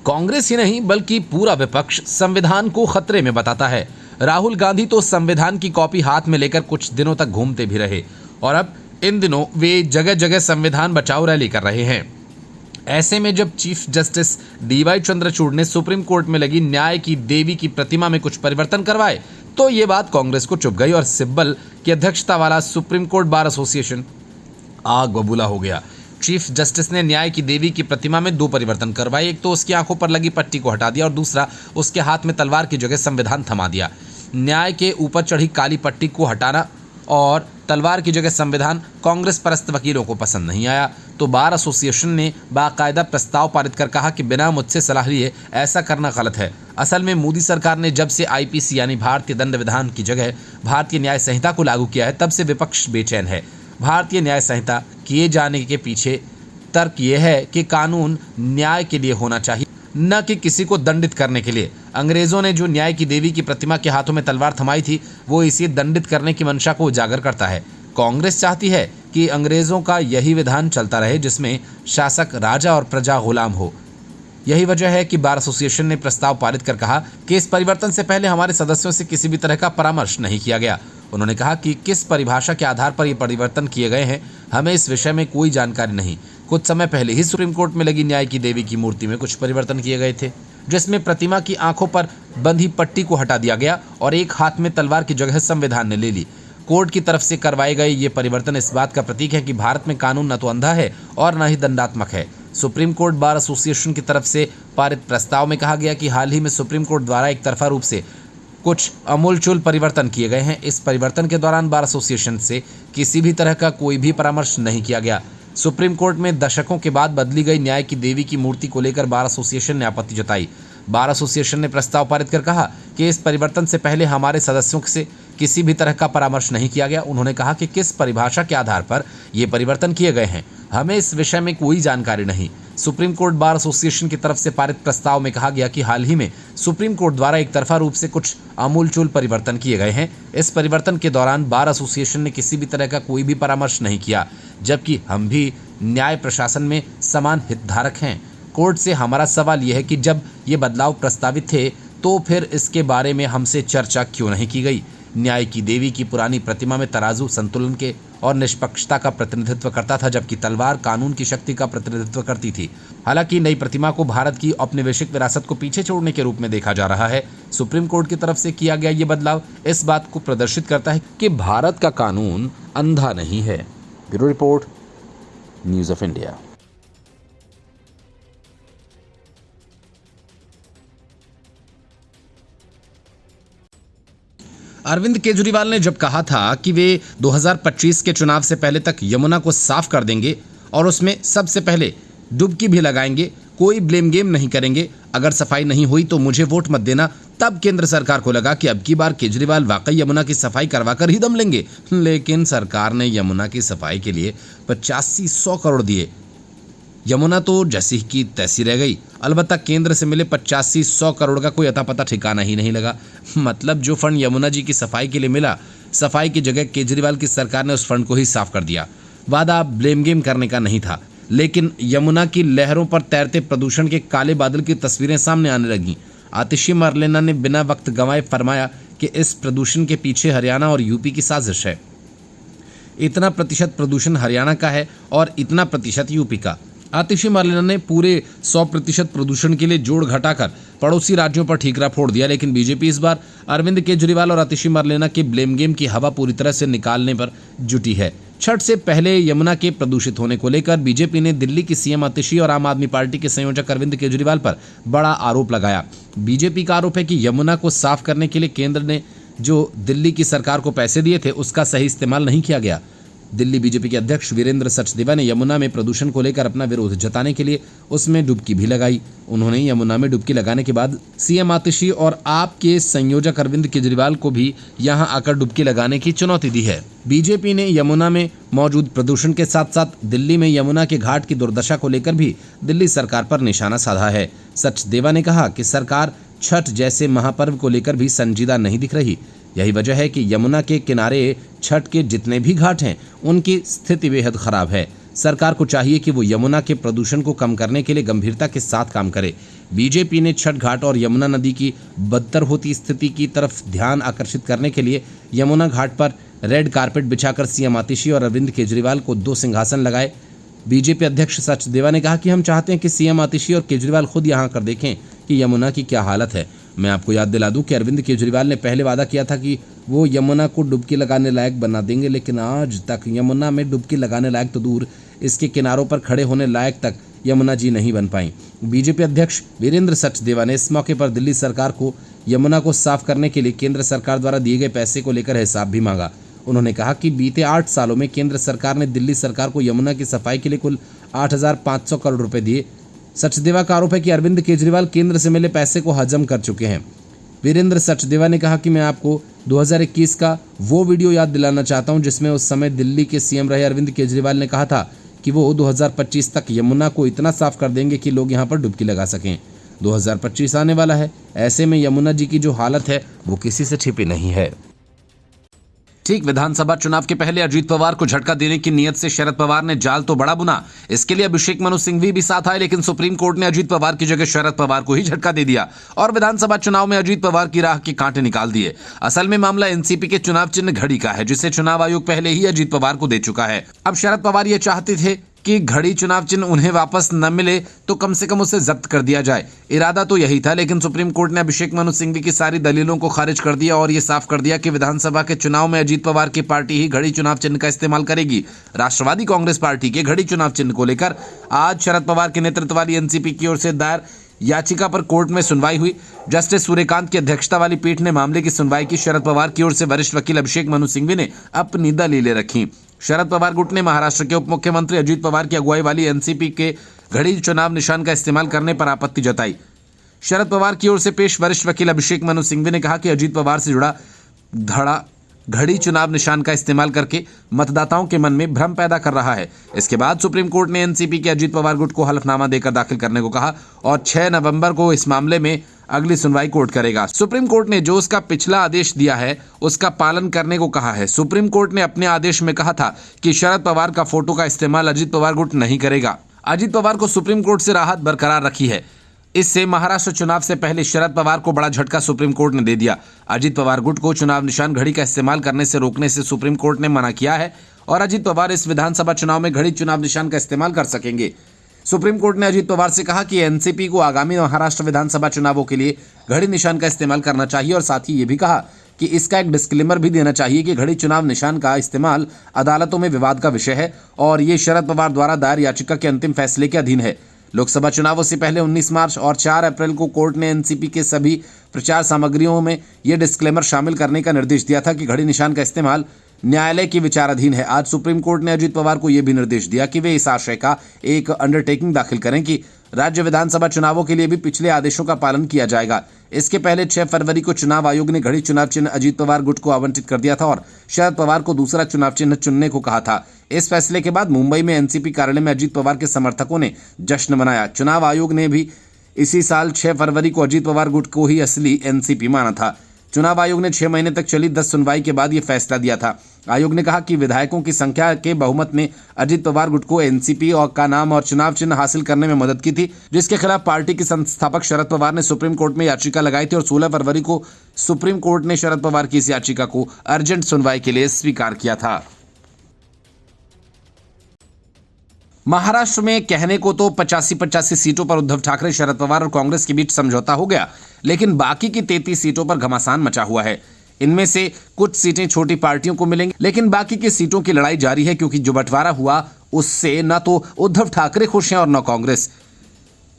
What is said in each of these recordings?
कांग्रेस ही नहीं बल्कि पूरा विपक्ष संविधान को खतरे में बताता है। राहुल गांधी तो संविधान की कॉपी हाथ में लेकर कुछ दिनों तक घूमते भी रहे और अब इन दिनों वे जगह जगह संविधान बचाओ रैली कर रहे हैं। ऐसे में जब चीफ जस्टिस डीवाई चंद्रचूड़ ने सुप्रीम कोर्ट में लगी न्याय की देवी की प्रतिमा में कुछ परिवर्तन करवाए तो ये बात कांग्रेस को चुभ गई और सिब्बल की अध्यक्षता वाला सुप्रीम कोर्ट बार एसोसिएशन आग बबूला हो गया। चीफ जस्टिस ने न्याय की देवी की प्रतिमा में 2 परिवर्तन करवाए। एक तो उसकी आंखों पर लगी पट्टी को हटा दिया और दूसरा उसके हाथ में तलवार की जगह संविधान थमा दिया। न्याय के ऊपर चढ़ी काली पट्टी को हटाना और तलवार की जगह संविधान कांग्रेस परस्त वकीलों को पसंद नहीं आया तो बार एसोसिएशन ने बाकायदा प्रस्ताव पारित कर कहा कि बिना मुझसे सलाह लिए ऐसा करना गलत है। असल में मोदी सरकार ने जब से आईपीसी यानी भारतीय दंड विधान की जगह भारतीय न्याय संहिता को लागू किया है तब से विपक्ष बेचैन है। भारतीय न्याय संहिता किए जाने के पीछे तर्क यह है कि कानून न्याय के लिए होना चाहिए, न कि किसी को दंडित करने के लिए। अंग्रेजों ने जो न्याय की देवी की प्रतिमा के हाथों में तलवार थमाई थी वो इसे दंडित करने की मंशा को उजागर करता है। कांग्रेस चाहती है कि अंग्रेजों का यही विधान चलता रहे जिसमें शासक राजा और प्रजा गुलाम हो। यही वजह है कि बार एसोसिएशन ने प्रस्ताव पारित कर कहा कि इस परिवर्तन से पहले हमारे सदस्यों से किसी भी तरह का परामर्श नहीं किया गया। उन्होंने कहा कि किस परिभाषा के आधार पर ये परिवर्तन किए गए हैं हमें इस विषय में कोई जानकारी नहीं। कुछ समय पहले ही सुप्रीम कोर्ट में लगी न्याय की देवी की मूर्ति में कुछ परिवर्तन किए गए थे जिसमें प्रतिमा की आंखों पर बंधी पट्टी को हटा दिया गया और एक हाथ में तलवार की जगह संविधान ने ले ली। कोर्ट की तरफ से करवाए गए ये परिवर्तन इस बात का प्रतीक है कि भारत में कानून न तो अंधा है और न ही दंडात्मक है। सुप्रीम कोर्ट बार एसोसिएशन की तरफ से पारित प्रस्ताव में कहा गया कि हाल ही में सुप्रीम कोर्ट द्वारा एक तरफा रूप से कुछ अमूलचूल परिवर्तन किए गए हैं। इस परिवर्तन के दौरान बार एसोसिएशन से किसी भी तरह का कोई भी परामर्श नहीं किया गया। सुप्रीम कोर्ट में दशकों के बाद बदली गई न्याय की देवी की मूर्ति को लेकर बार एसोसिएशन ने आपत्ति जताई। बार एसोसिएशन ने प्रस्ताव पारित कर कहा कि इस परिवर्तन से पहले हमारे सदस्यों से किसी भी तरह का परामर्श नहीं किया गया। उन्होंने कहा कि किस परिभाषा के आधार पर ये परिवर्तन किए गए हैं हमें इस विषय में कोई जानकारी नहीं। सुप्रीम कोर्ट बार एसोसिएशन की तरफ से पारित प्रस्ताव में कहा गया कि हाल ही में सुप्रीम कोर्ट द्वारा एक तरफा रूप से कुछ आमूलचूल परिवर्तन किए गए हैं। इस परिवर्तन के दौरान बार एसोसिएशन ने किसी भी तरह का कोई भी परामर्श नहीं किया, जबकि हम भी न्याय प्रशासन में समान हितधारक हैं। कोर्ट से हमारा सवाल यह है कि जब ये बदलाव प्रस्तावित थे तो फिर इसके बारे में हमसे चर्चा क्यों नहीं की गई। न्याय की देवी की पुरानी प्रतिमा में तराजू संतुलन के और निष्पक्षता का प्रतिनिधित्व करता था, जबकि तलवार कानून की शक्ति का प्रतिनिधित्व करती थी। हालांकि नई प्रतिमा को भारत की औपनिवेशिक विरासत को पीछे छोड़ने के रूप में देखा जा रहा है। सुप्रीम कोर्ट की तरफ से किया गया ये बदलाव इस बात को प्रदर्शित करता है कि भारत का कानून अंधा नहीं है। Bureau report, news of India. Arvind Kejriwal ने जब कहा था कि वे 2025 के चुनाव से पहले तक यमुना को साफ कर देंगे और उसमें सबसे पहले डुबकी भी लगाएंगे, कोई ब्लेम गेम नहीं करेंगे, अगर सफाई नहीं हुई तो मुझे वोट मत देना, तब केंद्र सरकार को लगा कि अब की बार केजरीवाल वाकई यमुना की सफाई करवाकर ही दम लेंगे। लेकिन सरकार ने यमुना की सफाई के लिए 85-100 करोड़ दिए। यमुना तो जैसी की तैसी रह गई। अलबत्ता केंद्र से मिले 85-100 करोड़ का कोई अता पता ठिकाना ही नहीं लगा। मतलब जो फंड यमुना जी की सफाई के लिए मिला, सफाई की जगह केजरीवाल की सरकार ने उस फंड को ही साफ कर दिया। वादा ब्लेम गेम करने का नहीं था, लेकिन यमुना की लहरों पर तैरते प्रदूषण के काले बादल की तस्वीरें सामने आने लगीं। आतिशी मरलेना ने बिना वक्त गंवाए फरमाया कि इस प्रदूषण के पीछे हरियाणा और यूपी की साजिश है। इतना प्रतिशत प्रदूषण हरियाणा का है और इतना प्रतिशत यूपी का। आतिशी मरलेना ने पूरे 100% प्रदूषण के लिए जोड़ घटाकर पड़ोसी राज्यों पर ठीकरा फोड़ दिया। लेकिन बीजेपी इस बार अरविंद केजरीवाल और आतिशी मरलेना के ब्लेम गेम की हवा पूरी तरह से निकालने पर जुटी है। छठ से पहले यमुना के प्रदूषित होने को लेकर बीजेपी ने दिल्ली की सीएम आतिशी और आम आदमी पार्टी के संयोजक अरविंद केजरीवाल पर बड़ा आरोप लगाया। बीजेपी का आरोप है कि यमुना को साफ करने के लिए केंद्र ने जो दिल्ली की सरकार को पैसे दिए थे उसका सही इस्तेमाल नहीं किया गया। दिल्ली बीजेपी के अध्यक्ष वीरेंद्र सचदेवा ने यमुना में प्रदूषण को लेकर अपना विरोध जताने के लिए उसमें डुबकी भी लगाई। उन्होंने यमुना में डुबकी लगाने के बाद सीएम आतिशी और आप के संयोजक अरविंद केजरीवाल को भी यहां आकर डुबकी लगाने की चुनौती दी है। बीजेपी ने यमुना में मौजूद प्रदूषण के साथ साथ दिल्ली में यमुना के घाट की दुर्दशा को लेकर भी दिल्ली सरकार पर निशाना साधा है। सचदेवा ने कहा कि सरकार छठ जैसे महापर्व को लेकर भी संजीदा नहीं दिख रही। यही वजह है कि यमुना के किनारे छठ के जितने भी घाट हैं उनकी स्थिति बेहद खराब है। सरकार को चाहिए कि वो यमुना के प्रदूषण को कम करने के लिए गंभीरता के साथ काम करे। बीजेपी ने छठ घाट और यमुना नदी की बदतर होती स्थिति की तरफ ध्यान आकर्षित करने के लिए यमुना घाट पर रेड कारपेट बिछाकर सीएम आतिशी और अरविंद केजरीवाल को 2 सिंहासन लगाए। बीजेपी अध्यक्ष सचदेवा ने कहा कि हम चाहते हैं कि सीएम आतिशी और केजरीवाल खुद यहां आकर देखें कि यमुना की क्या हालत है। मैं आपको याद दिला दूं कि अरविंद केजरीवाल ने पहले वादा किया था कि वो यमुना को डुबकी लगाने लायक बना देंगे, लेकिन आज तक यमुना में डुबकी लगाने लायक तो दूर, इसके किनारों पर खड़े होने लायक तक यमुना जी नहीं बन पाई। बीजेपी अध्यक्ष वीरेंद्र सचदेवा ने इस मौके पर दिल्ली सरकार को यमुना को साफ करने के लिए केंद्र सरकार द्वारा दिए गए पैसे को लेकर हिसाब भी मांगा। उन्होंने कहा कि बीते 8 सालों में केंद्र सरकार ने दिल्ली सरकार को यमुना की सफाई के लिए कुल 8,500 करोड़ रुपए दिए। सचदेवा का आरोप है कि अरविंद केजरीवाल केंद्र से मिले पैसे को हजम कर चुके हैं। वीरेंद्र सचदेवा ने कहा कि मैं आपको 2021 का वो वीडियो याद दिलाना चाहता हूं जिसमें उस समय दिल्ली के सीएम रहे अरविंद केजरीवाल ने कहा था कि वो 2025 तक यमुना को इतना साफ कर देंगे कि लोग यहां पर डुबकी लगा सकें। 2025 आने वाला है, ऐसे में यमुना जी की जो हालत है वो किसी से छिपी नहीं है। ठीक विधानसभा चुनाव के पहले अजीत पवार को झटका देने की नीयत से शरद पवार ने जाल तो बड़ा बुना। इसके लिए अभिषेक मनु सिंघवी भी साथ आए, लेकिन सुप्रीम कोर्ट ने अजीत पवार की जगह शरद पवार को ही झटका दे दिया और विधानसभा चुनाव में अजीत पवार की राह के कांटे निकाल दिए। असल में मामला एनसीपी के चुनाव चिन्ह घड़ी का है, जिसे चुनाव आयोग पहले ही अजीत पवार को दे चुका है। अब शरद पवार ये चाहते थे कि घड़ी चुनाव चिन्ह उन्हें वापस न मिले तो कम से कम उसे जब्त कर दिया जाए। इरादा तो यही था, लेकिन सुप्रीम कोर्ट ने अभिषेक मनु सिंघवी की सारी दलीलों को खारिज कर दिया और ये साफ कर दिया कि विधानसभा के चुनाव में अजीत पवार की पार्टी ही घड़ी चुनाव चिन्ह का इस्तेमाल करेगी। राष्ट्रवादी कांग्रेस पार्टी के घड़ी चुनाव चिन्ह को लेकर आज शरद पवार के नेतृत्व वाली एनसीपी की ओर से दायर याचिका पर कोर्ट में सुनवाई हुई। जस्टिस सूर्यकांत की अध्यक्षता वाली पीठ ने मामले की सुनवाई की। शरद पवार की ओर से वरिष्ठ वकील अभिषेक मनु सिंघवी ने अपनी दलीलें रखी। शरद पवार गुट ने महाराष्ट्र के उप मुख्यमंत्री अजीत पवार की अगुवाई वाली एनसीपी के घड़ी चुनाव निशान का इस्तेमाल करने पर आपत्ति जताई। शरद पवार की ओर से पेश वरिष्ठ वकील अभिषेक मनु सिंघवी ने कहा कि अजीत पवार से जुड़ा धड़ा घड़ी चुनाव निशान का इस्तेमाल करके मतदाताओं के मन में भ्रम पैदा कर रहा है। इसके बाद सुप्रीम कोर्ट ने एनसीपी के अजीत पवार गुट को हलफनामा देकर दाखिल करने को कहा और 6 नवंबर को इस मामले में अगली सुनवाई कोर्ट करेगा। सुप्रीम कोर्ट ने जो उसका पिछला आदेश दिया है उसका पालन करने को कहा है। सुप्रीम कोर्ट ने अपने आदेश में कहा था कि शरद पवार का फोटो का इस्तेमाल अजीत पवार गुट नहीं करेगा। अजीत पवार को सुप्रीम कोर्ट से राहत बरकरार रखी है। इससे महाराष्ट्र चुनाव से पहले शरद पवार को बड़ा झटका सुप्रीम कोर्ट ने दे दिया। अजीत पवार गुट को चुनाव निशान घड़ी का इस्तेमाल करने से रोकने से सुप्रीम कोर्ट ने मना किया है और अजीत पवार इस विधानसभा चुनाव में घड़ी चुनाव निशान का इस्तेमाल कर सकेंगे। सुप्रीम कोर्ट ने अजीत पवार से कहा कि एनसीपी को आगामी महाराष्ट्र विधानसभा चुनावों के लिए घड़ी निशान का इस्तेमाल करना चाहिए और साथ ही ये भी कहा कि इसका एक डिस्क्लेमर भी देना चाहिए कि घड़ी चुनाव निशान का इस्तेमाल अदालतों में विवाद का विषय है और ये शरद पवार द्वारा दायर याचिका के अंतिम फैसले के अधीन है। लोकसभा चुनावों से पहले 19 मार्च और 4 अप्रैल को कोर्ट ने एनसीपी के सभी प्रचार सामग्रियों में यह डिस्क्लेमर शामिल करने का निर्देश दिया था कि घड़ी निशान का इस्तेमाल न्यायालय की विचाराधीन है। आज सुप्रीम कोर्ट ने अजीत पवार को यह भी निर्देश दिया कि वे इस आशय का एक अंडरटेकिंग दाखिल करें कि राज्य विधानसभा चुनावों के लिए भी पिछले आदेशों का पालन किया जाएगा। इसके पहले 6 फरवरी को चुनाव आयोग ने घड़ी चुनाव चिन्ह अजीत पवार गुट को आवंटित कर दिया था और शरद पवार को दूसरा चुनाव चिन्ह चुनने को कहा था। इस फैसले के बाद मुंबई में एनसीपी कार्यालय में अजीत पवार के समर्थकों ने जश्न मनाया। चुनाव आयोग ने भी इसी साल 6 फरवरी को अजीत पवार गुट को ही असली एनसीपी माना था। चुनाव आयोग ने 6 महीने तक चली 10 सुनवाई के बाद यह फैसला दिया था। आयोग ने कहा कि विधायकों की संख्या के बहुमत ने अजीत पवार गुट को एनसीपी और का नाम और चुनाव चिन्ह हासिल करने में मदद की थी, जिसके खिलाफ पार्टी के संस्थापक शरद पवार ने सुप्रीम कोर्ट में याचिका लगाई थी और 16 फरवरी को सुप्रीम कोर्ट ने शरद पवार की इस याचिका को अर्जेंट सुनवाई के लिए स्वीकार किया था। महाराष्ट्र में कहने को तो 85 सीटों पर उद्धव ठाकरे, शरद पवार और कांग्रेस के बीच समझौता हो गया, लेकिन बाकी की 33 सीटों पर घमासान मचा हुआ है। इनमें से कुछ सीटें छोटी पार्टियों को मिलेंगी, लेकिन बाकी की सीटों की लड़ाई जारी है, क्योंकि जो बंटवारा हुआ उससे न तो उद्धव ठाकरे खुश हैं और न कांग्रेस।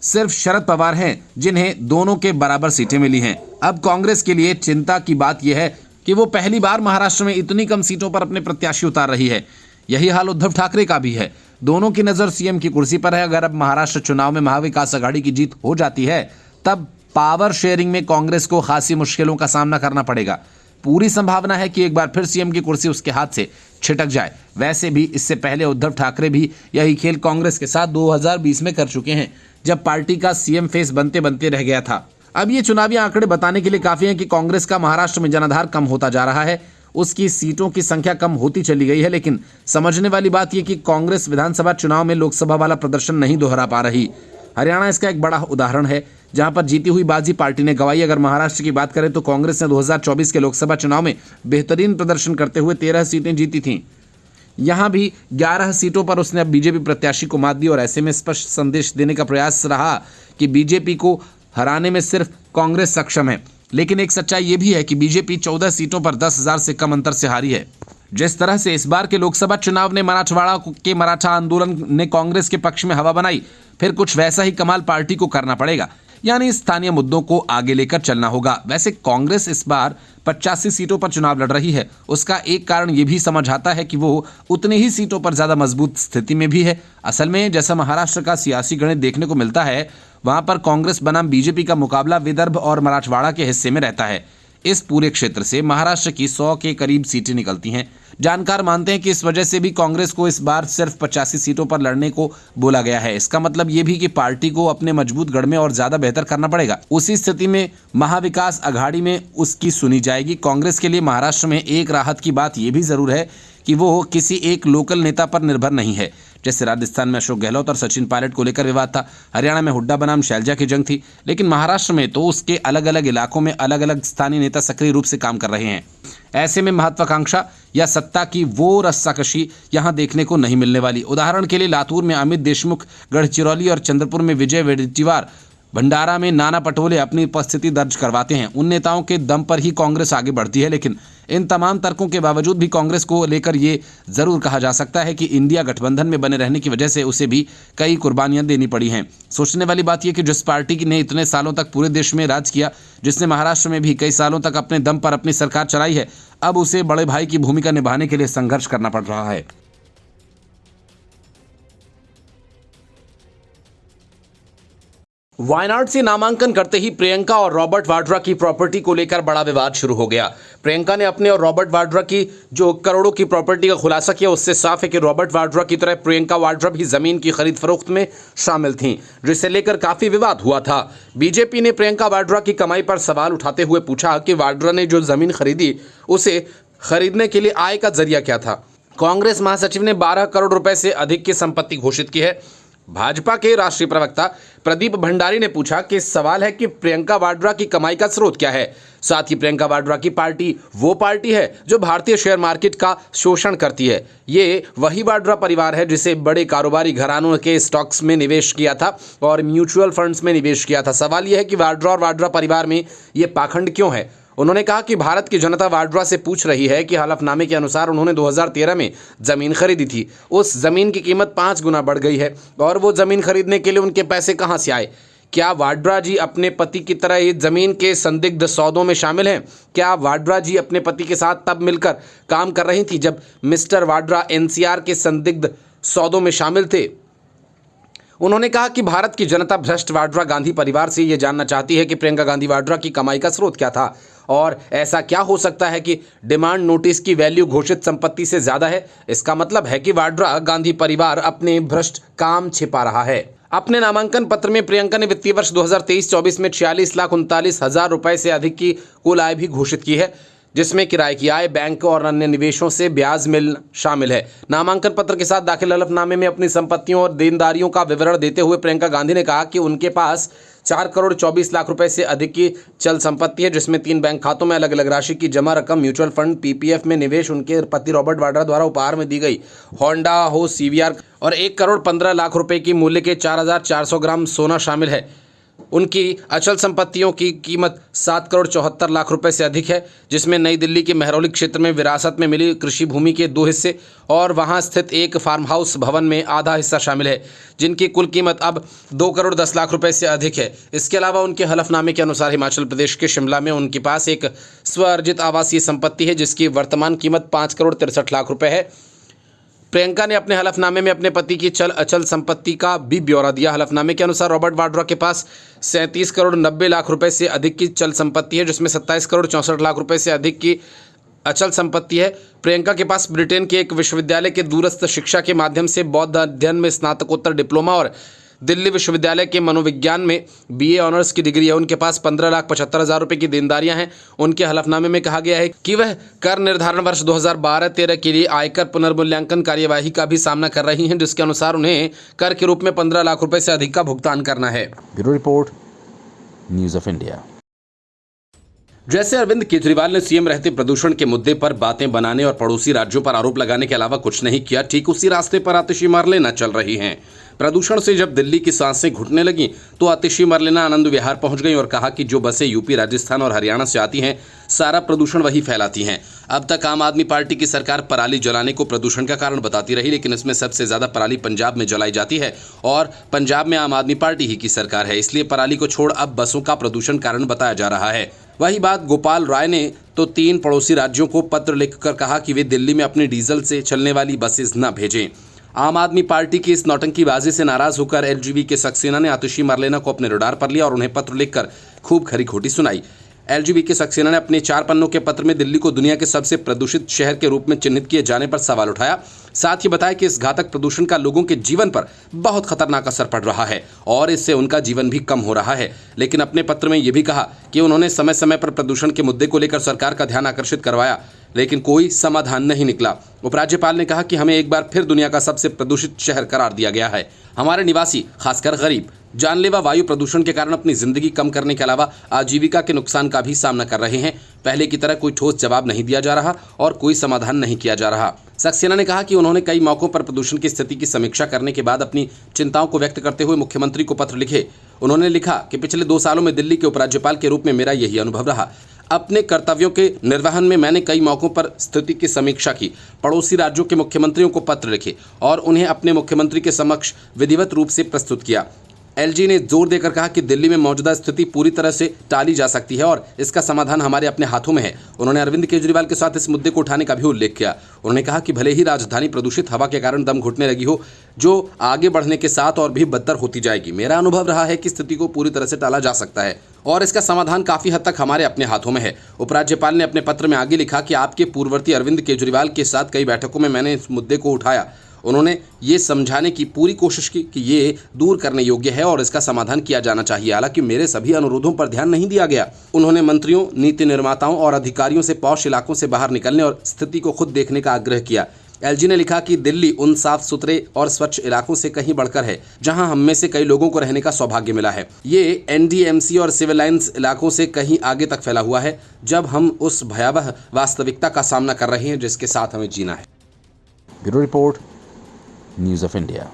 सिर्फ शरद पवार हैं जिन्हें दोनों के बराबर सीटें मिली हैं। अब कांग्रेस के लिए चिंता की बात यह है कि वो पहली बार महाराष्ट्र में इतनी कम सीटों पर अपने प्रत्याशी उतार रही है। यही हाल उद्धव ठाकरे का भी है। दोनों की नजर सीएम की कुर्सी पर है। अगर अब महाराष्ट्र चुनाव में महाविकास आघाड़ी की जीत हो जाती है, तब पावर शेयरिंग में कांग्रेस को खासी मुश्किलों का सामना करना पड़ेगा। पूरी संभावना है कि एक बार फिर सीएम की कुर्सी उसके हाथ से छिटक जाए। वैसे भी इससे पहले उद्धव ठाकरे भी यही खेल कांग्रेस के साथ 2020 में कर चुके हैं, जब पार्टी का सीएम फेस बनते बनते रह गया था। अब ये चुनावी आंकड़े बताने के लिए काफी हैं कि कांग्रेस का महाराष्ट्र में जनाधार कम होता जा रहा है। उसकी सीटों की संख्या कम होती चली गई है। लेकिन समझने वाली बात यह कि कांग्रेस विधानसभा चुनाव में लोकसभा वाला प्रदर्शन नहीं दोहरा पा रही। हरियाणा इसका एक बड़ा उदाहरण है, जहां पर जीती हुई बाजी पार्टी ने गंवाई। अगर महाराष्ट्र की बात करें तो कांग्रेस ने 2024 के लोकसभा चुनाव में बेहतरीन प्रदर्शन करते हुए 13 सीटें जीती थीं। यहां भी 11 सीटों पर उसने अब बीजेपी प्रत्याशी को मात दी और ऐसे में स्पष्ट संदेश देने का प्रयास रहा कि बीजेपी को हराने में सिर्फ कांग्रेस सक्षम है। लेकिन एक सच्चाई यह भी है कि बीजेपी 14 सीटों पर 10,000 से कम अंतर से हारी है। जिस तरह से इस बार के लोकसभा चुनाव ने मराठवाड़ा के मराठा आंदोलन ने कांग्रेस के पक्ष में हवा बनाई, फिर कुछ वैसा ही कमाल पार्टी को करना पड़ेगा, यानी स्थानीय मुद्दों को आगे लेकर चलना होगा। वैसे कांग्रेस इस बार 85 सीटों पर चुनाव लड़ रही है। उसका एक कारण यह भी समझ आता है कि वो उतनी ही सीटों पर ज्यादा मजबूत स्थिति में भी है। असल में जैसा महाराष्ट्र का सियासी गणित देखने को मिलता है, वहां पर कांग्रेस बनाम बीजेपी का मुकाबला विदर्भ और मराठवाड़ा के हिस्से में रहता है। इस पूरे क्षेत्र से महाराष्ट्र की 100 के करीब सीटें निकलती हैं। जानकार मानते हैं कि इस वजह से भी कांग्रेस को इस बार सिर्फ 85 सीटों पर लड़ने को बोला गया है। इसका मतलब ये भी कि पार्टी को अपने मजबूत गढ़ में और ज्यादा बेहतर करना पड़ेगा। उसी स्थिति में महाविकास अघाड़ी में उसकी सुनी जाएगी। कांग्रेस के लिए महाराष्ट्र में एक राहत की बात यह भी जरूर है कि वो किसी एक लोकल नेता पर निर्भर नहीं है। जैसे राजस्थान में अशोक गहलोत और सचिन पायलट को लेकर विवाद था, हरियाणा में हुड्डा बनाम शैलजा की जंग थी, लेकिन महाराष्ट्र में तो उसके अलग अलग इलाकों में अलग अलग स्थानीय नेता सक्रिय रूप से काम कर रहे हैं। ऐसे में महत्वाकांक्षा या सत्ता की वो रस्साकशी यहां देखने को नहीं मिलने वाली। उदाहरण के लिए लातूर में अमित देशमुख, गढ़चिरौली और चंद्रपुर में विजय वडेट्टीवार, भंडारा में नाना पटोले अपनी उपस्थिति दर्ज करवाते हैं। उन नेताओं के दम पर ही कांग्रेस आगे बढ़ती है। लेकिन इन तमाम तर्कों के बावजूद भी कांग्रेस को लेकर ये जरूर कहा जा सकता है कि इंडिया गठबंधन में बने रहने की वजह से उसे भी कई कुर्बानियां देनी पड़ी हैं। सोचने वाली बात यह कि जिस पार्टी ने इतने सालों तक पूरे देश में राज किया, जिसने महाराष्ट्र में भी कई सालों तक अपने दम पर अपनी सरकार चलाई है, अब उसे बड़े भाई की भूमिका निभाने के लिए संघर्ष करना पड़ रहा है। वायनाड से नामांकन करते ही प्रियंका और रॉबर्ट वाड्रा की प्रॉपर्टी को लेकर बड़ा विवाद शुरू हो गया। प्रियंका ने अपने और रॉबर्ट वाड्रा की जो करोड़ों की प्रॉपर्टी का खुलासा किया, उससे साफ है कि रॉबर्ट वाड्रा की तरह प्रियंका वाड्रा भी जमीन की खरीद फरोख्त में शामिल थीं, जिसे लेकर काफी विवाद हुआ था। बीजेपी ने प्रियंका वाड्रा की कमाई पर सवाल उठाते हुए पूछा कि वाड्रा ने जो जमीन खरीदी, उसे खरीदने के लिए आय का जरिया क्या था। कांग्रेस महासचिव ने 12 करोड़ रुपए से अधिक की संपत्ति घोषित की है। भाजपा के राष्ट्रीय प्रवक्ता प्रदीप भंडारी ने पूछा कि सवाल है कि प्रियंका वाड्रा की कमाई का स्रोत क्या है। साथ ही प्रियंका वाड्रा की पार्टी वो पार्टी है जो भारतीय शेयर मार्केट का शोषण करती है। ये वही वाड्रा परिवार है जिसे बड़े कारोबारी घरानों के स्टॉक्स में निवेश किया था और म्यूचुअल फंड्स में निवेश किया था। सवाल यह है कि वाड्रा और वाड्रा परिवार में ये पाखंड क्यों है। उन्होंने कहा कि भारत की जनता वाड्रा से पूछ रही है कि हलफनामे के अनुसार उन्होंने 2013 में जमीन खरीदी थी। उस जमीन की कीमत 5 गुना बढ़ गई है और वो जमीन खरीदने के लिए उनके पैसे कहां से आए। क्या वाड्रा जी अपने पति की तरह ही जमीन के संदिग्ध सौदों में शामिल हैं? क्या वाड्रा जी अपने पति के साथ तब मिलकर काम कर रही थी जब मिस्टर वाड्रा एनसीआर के संदिग्ध सौदों में शामिल थे? उन्होंने कहा कि भारत की जनता भ्रष्ट वाड्रा गांधी परिवार से यह जानना चाहती है कि प्रियंका गांधी वाड्रा की कमाई का स्रोत क्या था और ऐसा क्या हो सकता है कि डिमांड नोटिस की वैल्यू घोषित संपत्ति से ज्यादा है। इसका मतलब है कि वाड्रा गांधी परिवार अपने भ्रष्ट काम छिपा रहा है। अपने नामांकन पत्र में प्रियंका ने वित्तीय वर्ष 2023-24 में 46,39,000 रुपए से अधिक की कुल आय भी घोषित की है, जिसमें किराए की आय, बैंक और अन्य निवेशों से ब्याज मिल शामिल है। नामांकन पत्र के साथ दाखिल हलफनामे में अपनी संपत्तियों और देनदारियों का विवरण देते हुए प्रियंका गांधी ने कहा कि उनके पास 4 करोड़ 24 लाख रुपए से अधिक की चल संपत्ति है, जिसमें 3 बैंक खातों में अलग अलग राशि की जमा रकम, म्यूचुअल फंड, पीपीएफ में निवेश, उनके पति रॉबर्ट वाड्रा द्वारा उपहार में दी गई होंडा हो सीवीआर और 1 करोड़ 15 लाख रुपए की मूल्य के 4,400 ग्राम सोना शामिल है। उनकी अचल संपत्तियों की कीमत 7 करोड़ 74 लाख रुपए से अधिक है, जिसमें नई दिल्ली के महरौली क्षेत्र में विरासत में मिली कृषि भूमि के 2 हिस्से और वहां स्थित एक फार्म हाउस भवन में आधा हिस्सा शामिल है, जिनकी कुल कीमत अब 2 करोड़ 10 लाख रुपए से अधिक है। इसके अलावा उनके हलफनामे के अनुसार हिमाचल प्रदेश के शिमला में उनके पास एक स्वअर्जित आवासीय संपत्ति है, जिसकी वर्तमान कीमत 5 करोड़ 63 लाख रुपए है। प्रियंका ने अपने हलफनामे में अपने पति की चल अचल संपत्ति का भी ब्यौरा दिया। हलफनामे के अनुसार रॉबर्ट वाड्रा के पास 37 करोड़ 90 लाख रुपए से अधिक की चल संपत्ति है, जिसमें 27 करोड़ 64 लाख रुपए से अधिक की अचल संपत्ति है। प्रियंका के पास ब्रिटेन के एक विश्वविद्यालय के दूरस्थ शिक्षा के माध्यम से बौद्ध अध्ययन में स्नातकोत्तर डिप्लोमा और दिल्ली विश्वविद्यालय के मनोविज्ञान में BA ऑनर्स की डिग्री है। उनके पास 15,75,000 रुपए की देनदारियां हैं। उनके हलफनामे में कहा गया है कि वह कर निर्धारण वर्ष 2012-13 के लिए आयकर पुनर्मूल्यांकन कार्यवाही का भी सामना कर रही हैं, जिसके अनुसार उन्हें कर के रूप में 15 लाख रुपए से अधिक का भुगतान करना है। Bureau report, news of India. जैसे अरविंद केजरीवाल ने सीएम रहते प्रदूषण के मुद्दे पर बातें बनाने और पड़ोसी राज्यों पर आरोप लगाने के अलावा कुछ नहीं किया, ठीक उसी रास्ते पर आतिशी मरलेना चल रही हैं। प्रदूषण से जब दिल्ली की सांसें घुटने लगी तो आतिशी मरलेना आनंद विहार पहुंच गई और कहा कि जो बसें यूपी, राजस्थान और हरियाणा से आती हैं, सारा प्रदूषण वही फैलाती हैं। अब तक आम आदमी पार्टी की सरकार पराली जलाने को प्रदूषण का कारण बताती रही, लेकिन इसमें सबसे ज्यादा पराली पंजाब में जलाई जाती है और पंजाब में आम आदमी पार्टी ही की सरकार है, इसलिए पराली को छोड़ अब बसों का प्रदूषण कारण बताया जा रहा है। वही बात गोपाल राय ने तो 3 पड़ोसी राज्यों को पत्र लिखकर कहा कि वे दिल्ली में अपनी डीजल से चलने वाली बसेस न भेजें। आम आदमी पार्टी की इस नौटंकीबाजी से नाराज होकर एलजीबी के सक्सेना ने आतिशी मरलेना को अपने रडार पर लिया और उन्हें पत्र लिखकर खूब खरी खोटी सुनाई। एलजीबी के सक्सेना ने अपने 4 पन्नों के पत्र में दिल्ली को दुनिया के सबसे प्रदूषित शहर के रूप में चिन्हित किए जाने पर सवाल उठाया। साथ ही बताया कि इस घातक प्रदूषण का लोगों के जीवन पर बहुत खतरनाक असर पड़ रहा है और इससे उनका जीवन भी कम हो रहा है। लेकिन अपने पत्र में यह भी कहा कि उन्होंने समय समय पर प्रदूषण के मुद्दे को लेकर सरकार का ध्यान आकर्षित करवाया, लेकिन कोई समाधान नहीं निकला। उपराज्यपाल ने कहा कि हमें एक बार फिर दुनिया का सबसे प्रदूषित शहर करार दिया गया है। हमारे निवासी, खासकर गरीब, जानलेवा वायु प्रदूषण के कारण अपनी जिंदगी कम करने के अलावा आजीविका के नुकसान का भी सामना कर रहे हैं। पहले की तरह कोई ठोस जवाब नहीं दिया जा रहा और कोई समाधान नहीं किया जा रहा। सक्सेना ने कहा कि उन्होंने कई मौकों पर प्रदूषण की स्थिति की समीक्षा करने के बाद अपनी चिंताओं को व्यक्त करते हुए मुख्यमंत्री को पत्र लिखे। उन्होंने लिखा कि पिछले 2 सालों में दिल्ली के उपराज्यपाल के रूप में मेरा यही अनुभव रहा। अपने कर्तव्यों के निर्वहन में मैंने कई मौकों पर स्थिति की समीक्षा की, पड़ोसी राज्यों के मुख्यमंत्रियों को पत्र लिखे और उन्हें अपने मुख्यमंत्री के समक्ष विधिवत रूप से प्रस्तुत किया। एलजी ने जोर देकर कहा कि दिल्ली में मौजूदा स्थिति पूरी तरह से टाली जा सकती है और इसका समाधान हमारे अपने हाथों में है। उन्होंने अरविंद केजरीवाल के साथ इस मुद्दे को उठाने का भी उल्लेख किया। उन्होंने कहा कि भले ही राजधानी प्रदूषित हवा के कारण दम घुटने लगी हो, जो आगे बढ़ने के साथ और भी बदतर होती जाएगी, मेरा अनुभव रहा है कि स्थिति को पूरी तरह से टाला जा सकता है और इसका समाधान काफी हद तक हमारे अपने हाथों में है। उपराज्यपाल ने अपने पत्र में आगे लिखा कि आपके पूर्ववर्ती अरविंद केजरीवाल के साथ कई बैठकों में मैंने इस मुद्दे को उठाया। उन्होंने ये समझाने की पूरी कोशिश की कि ये दूर करने योग्य है और इसका समाधान किया जाना चाहिए। हालांकि मेरे सभी अनुरोधों पर ध्यान नहीं दिया गया। उन्होंने मंत्रियों, नीति निर्माताओं और अधिकारियों से पॉश इलाकों से बाहर निकलने और स्थिति को खुद देखने का आग्रह किया। एलजी ने लिखा कि दिल्ली उन साफ सुथरे और स्वच्छ इलाकों से कहीं बढ़कर है जहां हम में से कई लोगों को रहने का सौभाग्य मिला है। ये एनडीएमसी और सिविल लाइन्स इलाकों से कहीं आगे तक फैला हुआ है, जब हम उस भयावह वास्तविकता का सामना कर रहे हैं जिसके साथ हमें जीना है। Bureau report, news of India.